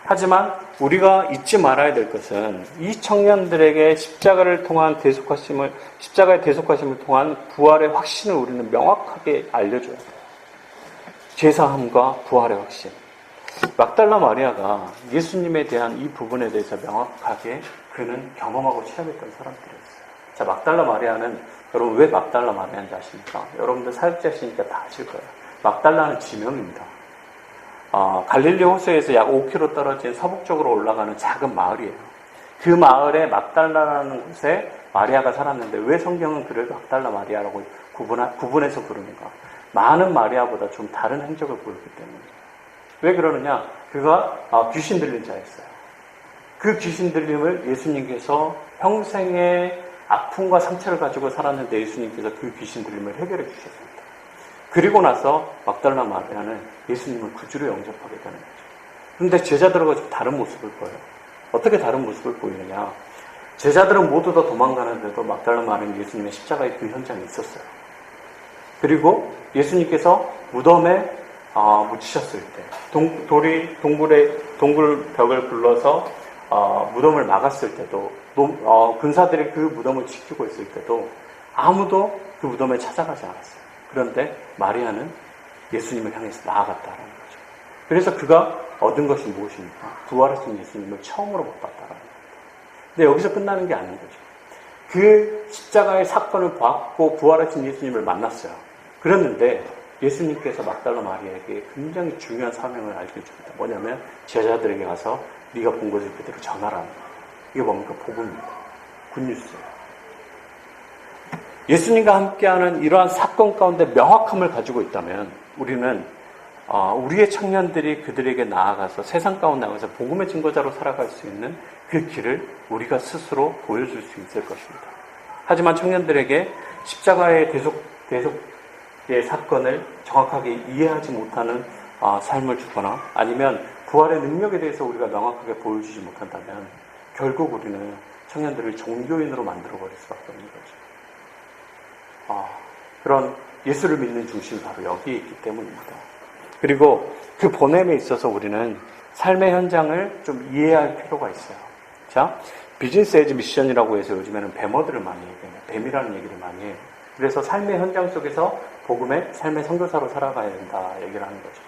하지만 우리가 잊지 말아야 될 것은 이 청년들에게 십자가의 대속하심을 통한 부활의 확신을 우리는 명확하게 알려줘야 돼요. 죄사함과 부활의 확신. 막달라 마리아가 예수님에 대한 이 부분에 대해서 명확하게 그는 경험하고 체험했던 사람들이었어요. 자, 막달라 마리아는 여러분 왜 막달라 마리아인지 아십니까? 여러분들 사역자시니까 다 아실 거예요. 막달라는 지명입니다. 갈릴리 호수에서 약 5km 떨어진 서북쪽으로 올라가는 작은 마을이에요. 그 마을에 막달라라는 곳에 마리아가 살았는데 왜 성경은 그를 막달라 마리아라고 구분해서 부르는가? 많은 마리아보다 좀 다른 행적을 보였기 때문에. 왜 그러느냐? 그가 귀신 들린 자였어요. 그 귀신 들림을 예수님께서 평생의 아픔과 상처를 가지고 살았는데 예수님께서 그 귀신 들림을 해결해 주셨습니다. 그리고 나서 막달라 마리아는 예수님을 구주로 영접하게 되는 거죠. 그런데 제자들과 좀 다른 모습을 보여요. 어떻게 다른 모습을 보이느냐? 제자들은 모두 다 도망가는데도 막달라 마리아는 예수님의 십자가의 그 현장에 있었어요. 그리고 예수님께서 무덤에 묻히셨을 때 동굴 벽을 불러서 무덤을 막았을 때도 군사들이 그 무덤을 지키고 있을 때도 아무도 그 무덤에 찾아가지 않았어요. 그런데 마리아는 예수님을 향해서 나아갔다라는 거죠. 그래서 그가 얻은 것이 무엇입니까? 부활하신 예수님을 처음으로 못 봤다라는 거죠. 근데 여기서 끝나는 게 아닌 거죠. 그 십자가의 사건을 받고 부활하신 예수님을 만났어요. 그랬는데 예수님께서 막달라 마리아에게 굉장히 중요한 사명을 알려줍니다. 뭐냐면 제자들에게 가서 네가 본 것을 그대로 전하라는 거예요. 이게 뭡니까? 복음입니다. 굿뉴스예요. 예수님과 함께하는 이러한 사건 가운데 명확함을 가지고 있다면 우리는 우리의 청년들이 그들에게 나아가서 세상 가운데 나가서 복음의 증거자로 살아갈 수 있는 그 길을 우리가 스스로 보여줄 수 있을 것입니다. 하지만 청년들에게 십자가의 대속의 사건을 정확하게 이해하지 못하는 삶을 주거나 아니면 부활의 능력에 대해서 우리가 명확하게 보여주지 못한다면 결국 우리는 청년들을 종교인으로 만들어버릴 수밖에 없는 거죠. 그런 예수를 믿는 중심이 바로 여기에 있기 때문입니다. 그리고 그 보냄에 있어서 우리는 삶의 현장을 좀 이해할 필요가 있어요. 자, 비즈니스 에즈 미션이라고 해서 요즘에는 뱀어들을 많이 얘기해요. 뱀이라는 얘기를 많이 해요. 그래서 삶의 현장 속에서 복음의 삶의 선교사로 살아가야 된다 얘기를 하는 거죠.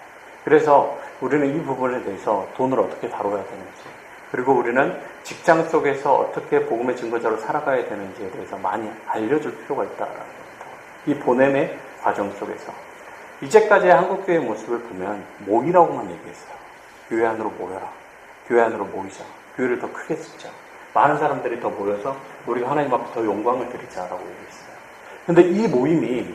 그래서 우리는 이 부분에 대해서 돈을 어떻게 다뤄야 되는지, 그리고 우리는 직장 속에서 어떻게 복음의 증거자로 살아가야 되는지에 대해서 많이 알려줄 필요가 있다라는 겁니다. 이 보냄의 과정 속에서 이제까지의 한국교회의 모습을 보면 모이라고만 얘기했어요. 교회 안으로 모여라. 교회 안으로 모이자. 교회를 더 크게 쓰자. 많은 사람들이 더 모여서 우리가 하나님 앞에 더 영광을 드리자라고 얘기했어요. 그런데 이 모임이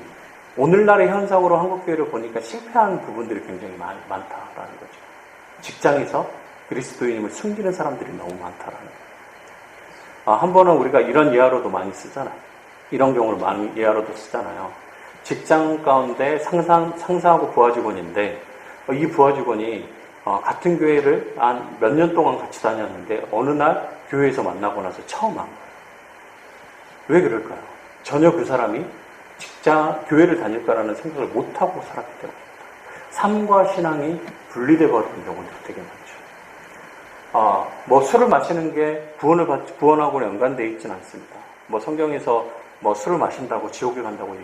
오늘날의 현상으로 한국교회를 보니까 실패하는 부분들이 굉장히 많다라는 거죠. 직장에서 그리스도인임을 숨기는 사람들이 너무 많다라는 거예요. 한 번은 우리가 이런 예화로도 많이 쓰잖아요. 이런 경우를 많이 예화로도 쓰잖아요. 직장 가운데 상사하고 부하 직원인데 이 부하 직원이 같은 교회를 한 몇 년 동안 같이 다녔는데 어느 날 교회에서 만나고 나서 처음 한 거예요. 왜 그럴까요? 전혀 그 사람이 교회를 다닐까라는 생각을 못하고 살았기 때문입니다. 삶과 신앙이 분리되어 버리는 경우도 되게 많죠. 뭐 술을 마시는 게 구원하고 연관되어 있지는 않습니다. 뭐 성경에서 뭐 술을 마신다고 지옥에 간다고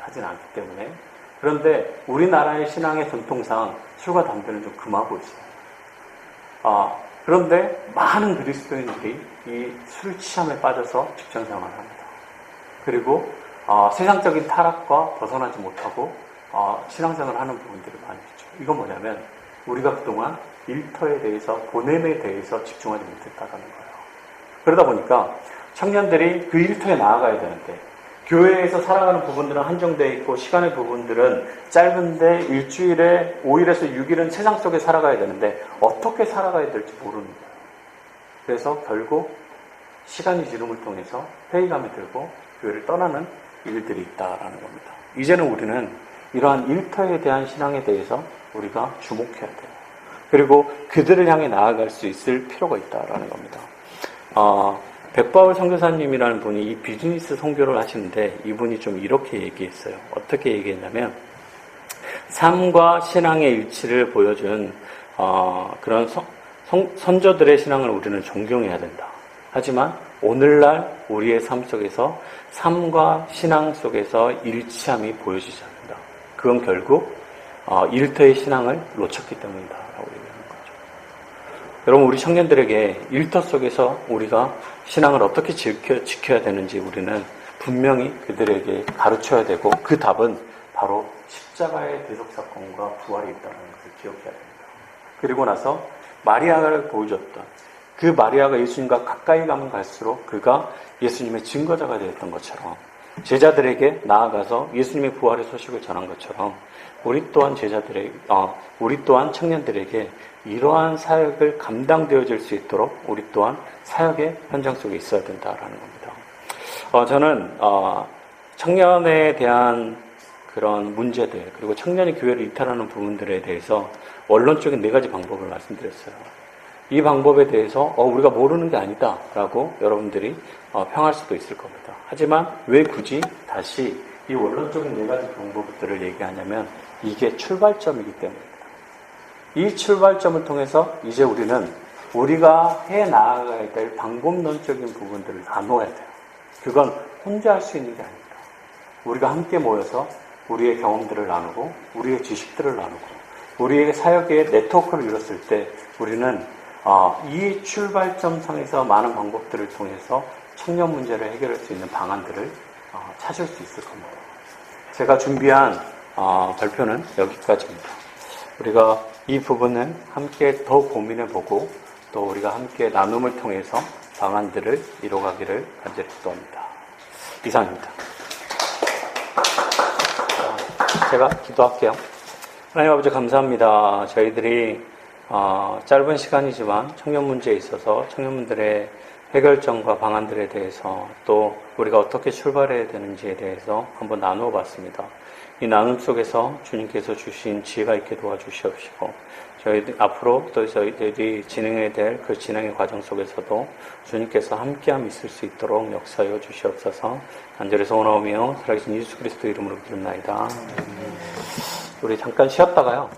하진 않기 때문에. 그런데 우리나라의 신앙의 전통상 술과 담배는 좀 금하고 있어요. 그런데 많은 그리스도인들이 이 술 취함에 빠져서 직장 생활을 합니다. 그리고 세상적인 타락과 벗어나지 못하고 신앙생활을 하는 부분들이 많이 있죠. 이건 뭐냐면 우리가 그동안 일터에 대해서, 보냄에 대해서 집중하지 못했다는 거예요. 그러다 보니까 청년들이 그 일터에 나아가야 되는데 교회에서 살아가는 부분들은 한정되어 있고 시간의 부분들은 짧은데 일주일에 5일에서 6일은 세상 속에 살아가야 되는데 어떻게 살아가야 될지 모르는 거예요. 그래서 결국 시간이 지름을 통해서 회의감이 들고 교회를 떠나는 일들이 있다라는 겁니다. 이제는 우리는 이러한 일터에 대한 신앙에 대해서 우리가 주목해야 돼요. 그리고 그들을 향해 나아갈 수 있을 필요가 있다라는 겁니다. 백바울 선교사님이라는 분이 이 비즈니스 선교를 하시는데 이분이 좀 이렇게 얘기했어요. 어떻게 얘기했냐면 삶과 신앙의 일치를 보여준 그런 선조들의 신앙을 우리는 존경해야 된다. 하지만 오늘날 우리의 삶 속에서 삶과 신앙 속에서 일치함이 보여지지 않는다. 그건 결국 일터의 신앙을 놓쳤기 때문이다 라고 얘기하는 거죠. 여러분, 우리 청년들에게 일터 속에서 우리가 신앙을 어떻게 지켜야 되는지 우리는 분명히 그들에게 가르쳐야 되고 그 답은 바로 십자가의 대속사건과 부활이 있다는 것을 기억해야 됩니다. 그리고 나서 마리아를 보여줬던 그 마리아가 예수님과 가까이 가면 갈수록 그가 예수님의 증거자가 되었던 것처럼 제자들에게 나아가서 예수님의 부활의 소식을 전한 것처럼 우리 또한 우리 또한 청년들에게 이러한 사역을 감당되어질 수 있도록 우리 또한 사역의 현장 속에 있어야 된다라는 겁니다. 저는 청년에 대한 그런 문제들 그리고 청년이 교회를 이탈하는 부분들에 대해서 원론적인 4가지 방법을 말씀드렸어요. 이 방법에 대해서 우리가 모르는 게 아니다 라고 여러분들이 평할 수도 있을 겁니다. 하지만 왜 굳이 다시 이 원론적인 4가지 방법들을 얘기하냐면 이게 출발점이기 때문입니다. 이 출발점을 통해서 이제 우리는 우리가 해나가야 될 방법론적인 부분들을 나눠야 돼요. 그건 혼자 할 수 있는 게 아닙니다. 우리가 함께 모여서 우리의 경험들을 나누고 우리의 지식들을 나누고 우리의 사역의 네트워크를 이뤘을 때 우리는 이 출발점 상에서 많은 방법들을 통해서 청년 문제를 해결할 수 있는 방안들을 찾을 수 있을 겁니다. 제가 준비한 발표는 여기까지입니다. 우리가 이 부분을 함께 더 고민해보고 또 우리가 함께 나눔을 통해서 방안들을 이뤄가기를 간절히 기도합니다. 이상입니다. 제가 기도할게요. 하나님 아버지 감사합니다. 저희들이 짧은 시간이지만 청년 문제에 있어서 청년분들의 해결점과 방안들에 대해서 또 우리가 어떻게 출발해야 되는지에 대해서 한번 나누어 봤습니다. 이 나눔 속에서 주님께서 주신 지혜가 있게 도와주시옵시고 저희들 앞으로 또 저희들이 진행해야 될 그 진행의 과정 속에서도 주님께서 함께함이 있을 수 있도록 역사하여 주시옵소서. 간절히 소원하오며 살아계신 예수 그리스도 이름으로 기도합나이다. 우리 잠깐 쉬었다가요.